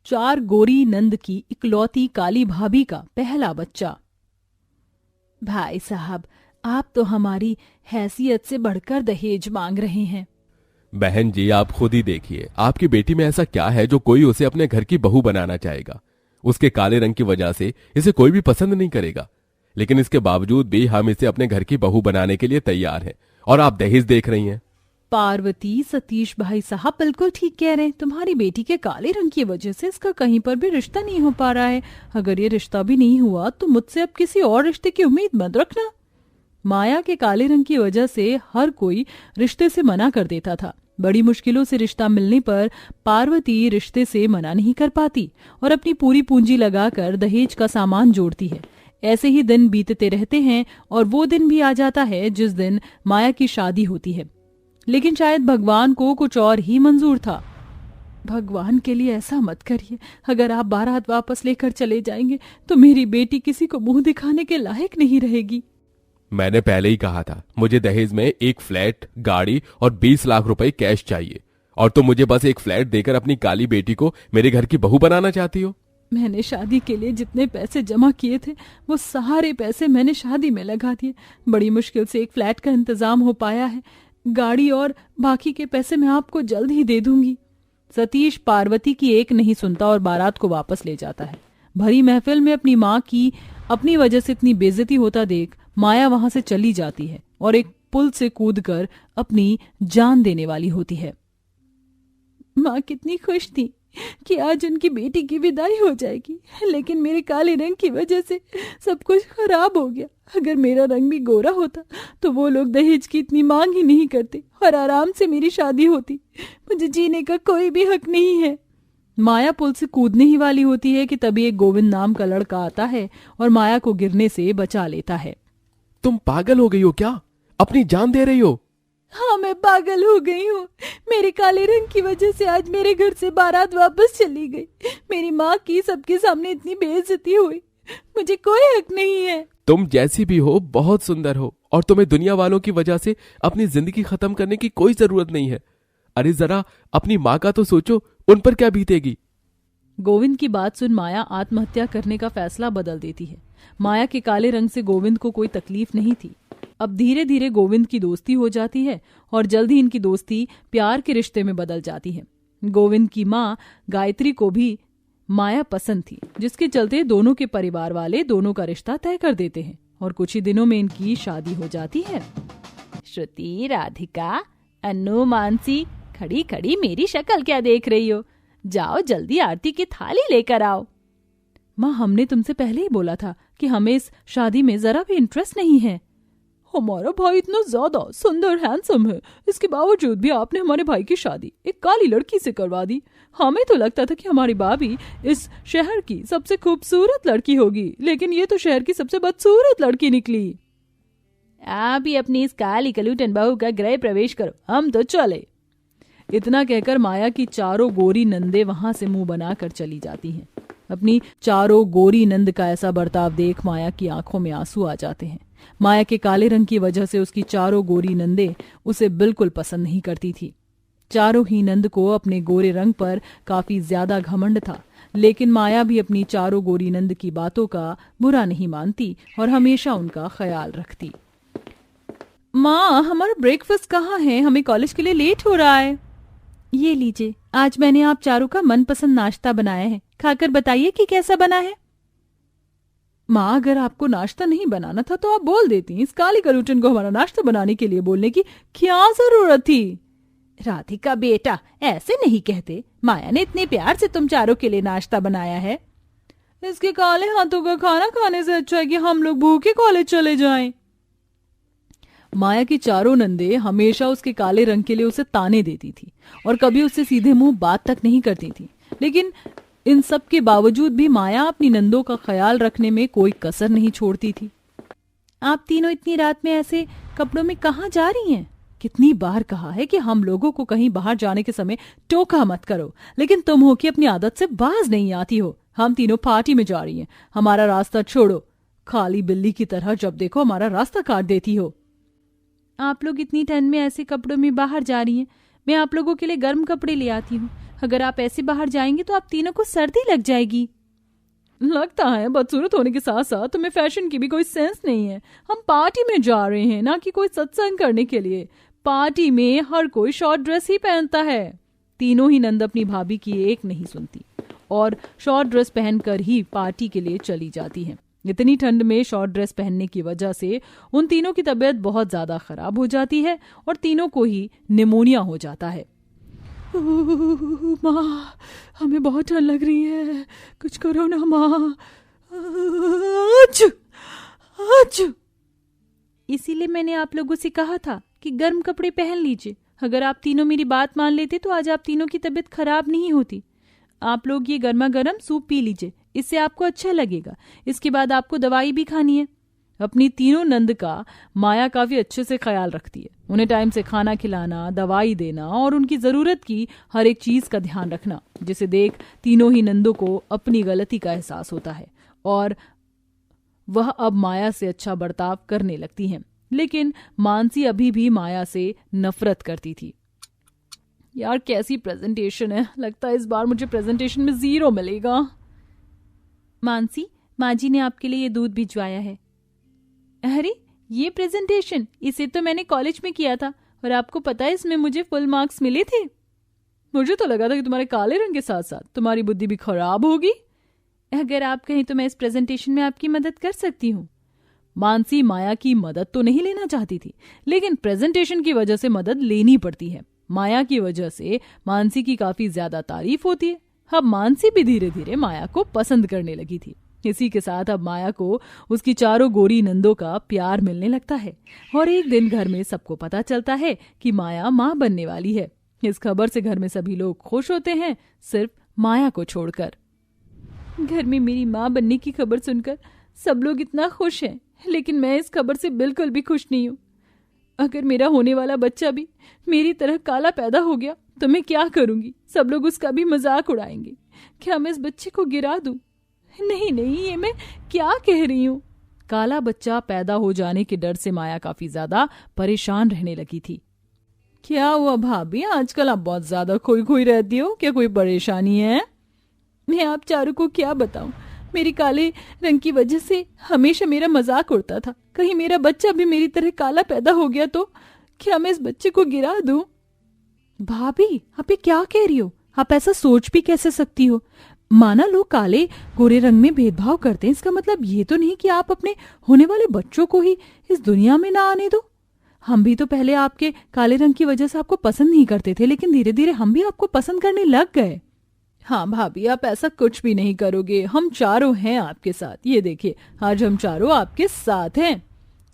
चार गोरी नंद की इकलौती काली भाभी का पहला बच्चा। भाई साहब, आप तो हमारी हैसियत से बढ़कर दहेज मांग रहे हैं। बहन जी, आप खुद ही देखिए, आपकी बेटी में ऐसा क्या है जो कोई उसे अपने घर की बहू बनाना चाहेगा। उसके काले रंग की वजह से इसे कोई भी पसंद नहीं करेगा, लेकिन इसके बावजूद भी हम इसे अपने घर की बहू बनाने के लिए तैयार हैं, और आप दहेज देख रही हैं। पार्वती, सतीश भाई साहब बिल्कुल ठीक कह रहे हैं। तुम्हारी बेटी के काले रंग की वजह से इसका कहीं पर भी रिश्ता नहीं हो पा रहा है। अगर ये रिश्ता भी नहीं हुआ तो मुझसे अब किसी और रिश्ते की उम्मीद मत रखना। माया के काले रंग की वजह से हर कोई रिश्ते से मना कर देता था। बड़ी मुश्किलों से रिश्ता मिलने पर पार्वती रिश्ते से मना नहीं कर पाती और अपनी पूरी पूंजी लगाकर दहेज का सामान जोड़ती है। ऐसे ही दिन बीतते रहते हैं और वो दिन भी आ जाता है जिस दिन माया की शादी होती है। लेकिन शायद भगवान को कुछ और ही मंजूर था। भगवान के लिए ऐसा मत करिए। अगर आप बारात वापस लेकर चले जाएंगे तो मेरी बेटी किसी को मुंह दिखाने के लायक नहीं रहेगी। मैंने पहले ही कहा था, मुझे दहेज में एक फ्लैट, गाड़ी और 20 लाख रुपए कैश चाहिए, और तुम मुझे बस एक फ्लैट देकर अपनी काली बेटी को मेरे घर की बहू बनाना चाहती हो। मैंने शादी के लिए जितने पैसे जमा किए थे वो सारे पैसे मैंने शादी में लगा दिए। बड़ी मुश्किल से एक फ्लैट का इंतजाम हो पाया है। गाड़ी और बाकी के पैसे मैं आपको जल्द ही दे दूंगी। सतीश पार्वती की एक नहीं सुनता और बारात को वापस ले जाता है। भरी महफिल में अपनी माँ की अपनी वजह से इतनी बेइज्जती होता देख माया वहां से चली जाती है और एक पुल से कूदकर अपनी जान देने वाली होती है। माँ कितनी खुश थी कि आज उनकी बेटी की विदाई हो जाएगी, लेकिन मेरे काले रंग की वजह से सब कुछ खराब हो गया। अगर मेरा रंग भी गोरा होता तो वो लोग दहेज की इतनी मांग ही नहीं करते और आराम से मेरी शादी होती। मुझे जीने का कोई भी हक नहीं है। माया पुल से कूदने ही वाली होती है कि तभी एक गोविंद नाम का लड़का आता है और माया को गिरने से बचा लेता है। तुम पागल हो गई हो क्या? अपनी जान दे रही हो? हाँ, मैं पागल हो गई हूँ। मेरे काले रंग की वजह से आज मेरे घर से बारात वापस चली गई। मेरी माँ की सबके सामने इतनी बेइज्जती हुई। मुझे कोई हक नहीं है। तुम जैसी भी हो बहुत सुंदर हो, और तुम्हें दुनिया वालों की वजह से अपनी जिंदगी खत्म करने की कोई जरूरत नहीं है। अरे जरा अपनी माँ का तो सोचो, उन पर क्या बीतेगी। गोविंद की बात सुन माया आत्महत्या करने का फैसला बदल देती है। माया के काले रंग से गोविंद को कोई तकलीफ नहीं थी। अब धीरे धीरे गोविंद की दोस्ती हो जाती है और जल्द ही इनकी दोस्ती प्यार के रिश्ते में बदल जाती है। गोविंद की माँ गायत्री को भी माया पसंद थी, जिसके चलते दोनों के परिवार वाले दोनों का रिश्ता तय कर देते हैं और कुछ ही दिनों में इनकी शादी हो जाती है। श्रुति, राधिका, अन्नू, मानसी, खड़ी खड़ी मेरी शक्ल क्या देख रही हो? जाओ जल्दी आरती की थाली लेकर आओ। माँ, हमने तुमसे पहले ही बोला था कि हमें इस शादी में जरा भी इंटरेस्ट नहीं है। हमारा भाई इतना ज्यादा सुंदर हैंडसम है, इसके बावजूद भी आपने हमारे भाई की शादी एक काली लड़की से करवा दी। हमें तो लगता था कि हमारी भाभी इस शहर की सबसे खूबसूरत लड़की होगी, लेकिन ये तो शहर की सबसे बदसूरत लड़की निकली। आप ही अपनी इस काली कलूटन बहू का गृह प्रवेश करो, हम तो चले। इतना कहकर माया की चारों गोरी नंदे वहां से मुंह बनाकर चली जाती हैं। अपनी चारों गोरी नंद का ऐसा बर्ताव देख माया की आंखों में आंसू आ जाते हैं। माया के काले रंग की वजह से उसकी चारों गोरी नंदे उसे बिल्कुल पसंद नहीं करती थी। चारों ही नंद को अपने गोरे रंग पर काफी ज्यादा घमंड था, लेकिन माया भी अपनी चारों गोरी नंद की बातों का बुरा नहीं मानती और हमेशा उनका ख्याल रखती। माँ, हमारा ब्रेकफास्ट कहाँ है? हमें कॉलेज के लिए लेट हो रहा है। ये लीजिए, आज मैंने आप चारों का मनपसंद नाश्ता बनाया है, खाकर बताइए कि कैसा बना है। माँ, अगर आपको नाश्ता नहीं बनाना था तो आप बोल देती। इस काली कलूटन को हमारा नाश्ता बनाने के लिए बोलने की क्या जरूरत थी? राधिका बेटा, ऐसे नहीं कहते। माया ने इतने प्यार से तुम चारों के लिए नाश्ता बनाया है। इसके काले हाथों का खाना खाने से अच्छा है कि हम लोग भूखे कॉलेज चले जाएं। माया की चारों नंदे हमेशा उसके काले रंग के लिए उसे ताने देती थी और कभी उससे सीधे मुंह बात तक नहीं करती थी, लेकिन इन सब के बावजूद भी माया अपनी नंदों का ख्याल रखने में कोई कसर नहीं छोड़ती थी। आप तीनों इतनी रात में ऐसे कपड़ों में कहाँ जा रही हैं? कितनी बार कहा है कि हम लोगों को कहीं बाहर जाने के समय टोका मत करो, लेकिन तुम हो कि अपनी आदत से बाज नहीं आती हो। हम तीनों पार्टी में जा रही हैं, हमारा रास्ता छोड़ो। खाली बिल्ली की तरह जब देखो हमारा रास्ता काट देती हो। आप लोग इतनी ठंड में ऐसे कपड़ों में बाहर जा रही हैं, मैं आप लोगों के लिए गर्म कपड़े ले आती हूँ। अगर आप ऐसे बाहर जाएंगे तो आप तीनों को सर्दी लग जाएगी। लगता है बदसूरत होने के साथ साथ तुम्हें फैशन की भी कोई सेंस नहीं है। हम पार्टी में जा रहे हैं, ना कि कोई सत्संग करने के लिए। पार्टी में हर कोई शॉर्ट ड्रेस ही पहनता है। तीनों ही नंद अपनी भाभी की एक नहीं सुनती और शॉर्ट ड्रेस पहनकर ही पार्टी के लिए चली जाती हैं। इतनी ठंड में शॉर्ट ड्रेस पहनने की वजह से उन तीनों की तबीयत बहुत ज्यादा खराब हो जाती है और तीनों को ही निमोनिया हो जाता है। माँ, हमें बहुत ठंड लग रही है, कुछ करो ना माँ। इसीलिए मैंने आप लोगों से कहा था कि गर्म कपड़े पहन लीजिए। अगर आप तीनों मेरी बात मान लेते तो आज आप तीनों की तबीयत खराब नहीं होती। आप लोग ये गर्मा गर्म सूप पी लीजिए, इससे आपको अच्छा लगेगा। इसके बाद आपको दवाई भी खानी है। अपनी तीनों नंद का माया काफी अच्छे से ख्याल रखती है। उन्हें टाइम से खाना खिलाना, दवाई देना और उनकी जरूरत की हर एक चीज का ध्यान रखना, जिसे देख तीनों ही नंदों को अपनी गलती का एहसास होता है और वह अब माया से अच्छा बर्ताव करने लगती हैं। लेकिन मानसी अभी भी माया से नफरत करती थी। यार कैसी प्रेजेंटेशन है, लगता है इस बार मुझे प्रेजेंटेशन में 0 मिलेगा। मानसी, माँ जी ने आपके लिए ये दूध भिजवाया है। अरे ये प्रेजेंटेशन, इसे तो मैंने कॉलेज में किया था और आपको पता है इसमें मुझे फुल मार्क्स मिले थे। मुझे तो लगा था कि तुम्हारे काले रंग के साथ साथ तुम्हारी बुद्धि भी खराब होगी। अगर आप कहें तो मैं इस प्रेजेंटेशन में आपकी मदद कर सकती हूँ। मानसी माया की मदद तो नहीं लेना चाहती थी, लेकिन प्रेजेंटेशन की वजह से मदद लेनी पड़ती है। माया की वजह से मानसी की काफी ज्यादा तारीफ होती है। अब मानसी भी धीरे धीरे माया को पसंद करने लगी थी। इसी के साथ अब माया को उसकी चारों गोरी नंदों का प्यार मिलने लगता है और एक दिन घर में सबको पता चलता है कि माया माँ बनने वाली है। इस खबर से घर में सभी लोग खुश होते हैं, सिर्फ माया को छोड़कर। घर में मेरी माँ बनने की खबर सुनकर सब लोग इतना खुश हैं, लेकिन मैं इस खबर से बिल्कुल भी खुश नहीं हूँ। अगर मेरा होने वाला बच्चा भी मेरी तरह काला पैदा हो गया तो मैं क्या करूंगी? सब लोग उसका भी मजाक उड़ाएंगे। क्या मैं इस बच्चे को गिरा दूं? नहीं नहीं, ये मैं क्या कह रही हूँ। काला बच्चा पैदा हो जाने के डर से माया काफी ज्यादा परेशान रहने लगी थी। क्या हुआ भाभी, आजकल आप बहुत ज्यादा खोई खोई रहती हो, क्या कोई परेशानी है? मैं आप चारों को क्या बताऊं, मेरी काले रंग की वजह से हमेशा मेरा मजाक उड़ता था। कहीं मेरा बच्चा भी मेरी तरह काला पैदा हो गया तो क्या मैं इस बच्चे को गिरा दूं? भाभी, आप ये क्या कह रही हो? आप ऐसा सोच भी कैसे सकती हो? माना लोग काले गोरे रंग में भेदभाव करते हैं, इसका मतलब ये तो नहीं कि आप अपने होने वाले बच्चों को ही इस दुनिया में ना आने दो। हम भी तो पहले आपके काले रंग की वजह से आपको पसंद नहीं करते थे, लेकिन धीरे धीरे हम भी आपको पसंद करने लग गए। हाँ भाभी, आप ऐसा कुछ भी नहीं करोगे, हम चारों हैं आपके साथ। ये देखिए, आज हम चारों आपके साथ हैं।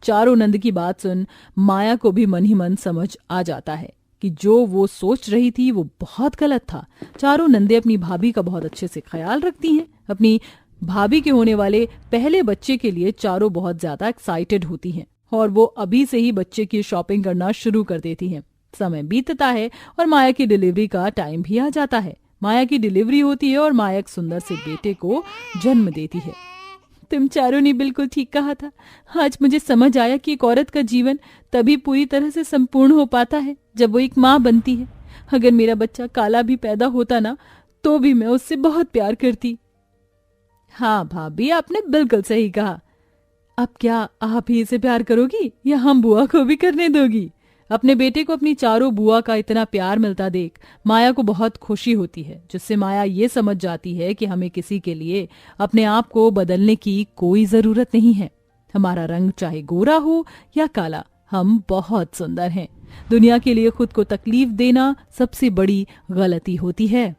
चारों नंद की बात सुन माया को भी मन ही मन समझ आ जाता है कि जो वो सोच रही थी वो बहुत गलत था। चारों नंदे अपनी भाभी का बहुत अच्छे से ख्याल रखती हैं। अपनी भाभी के होने वाले पहले बच्चे के लिए चारों बहुत ज्यादा एक्साइटेड होती हैं और वो अभी से ही बच्चे की शॉपिंग करना शुरू कर देती हैं। समय बीतता है और माया की डिलीवरी का टाइम भी आ जाता है। माया की डिलीवरी होती है और माया एक सुंदर से बेटे को जन्म देती है। तुम चारों ने बिल्कुल ठीक कहा था। आज मुझे समझ आया कि एक औरत का जीवन तभी पूरी तरह से संपूर्ण हो पाता है जब वो एक माँ बनती है। अगर मेरा बच्चा काला भी पैदा होता ना तो भी मैं उससे बहुत प्यार करती। हाँ भाभी, आपने बिल्कुल सही कहा। अब क्या आप ही इसे प्यार करोगी या हम बुआ को भी करने दोगी? अपने बेटे को अपनी चारों बुआ का इतना प्यार मिलता देख माया को बहुत खुशी होती है, जिससे माया ये समझ जाती है कि हमें किसी के लिए अपने आप को बदलने की कोई जरूरत नहीं है। हमारा रंग चाहे गोरा हो या काला, हम बहुत सुंदर हैं। दुनिया के लिए खुद को तकलीफ देना सबसे बड़ी गलती होती है।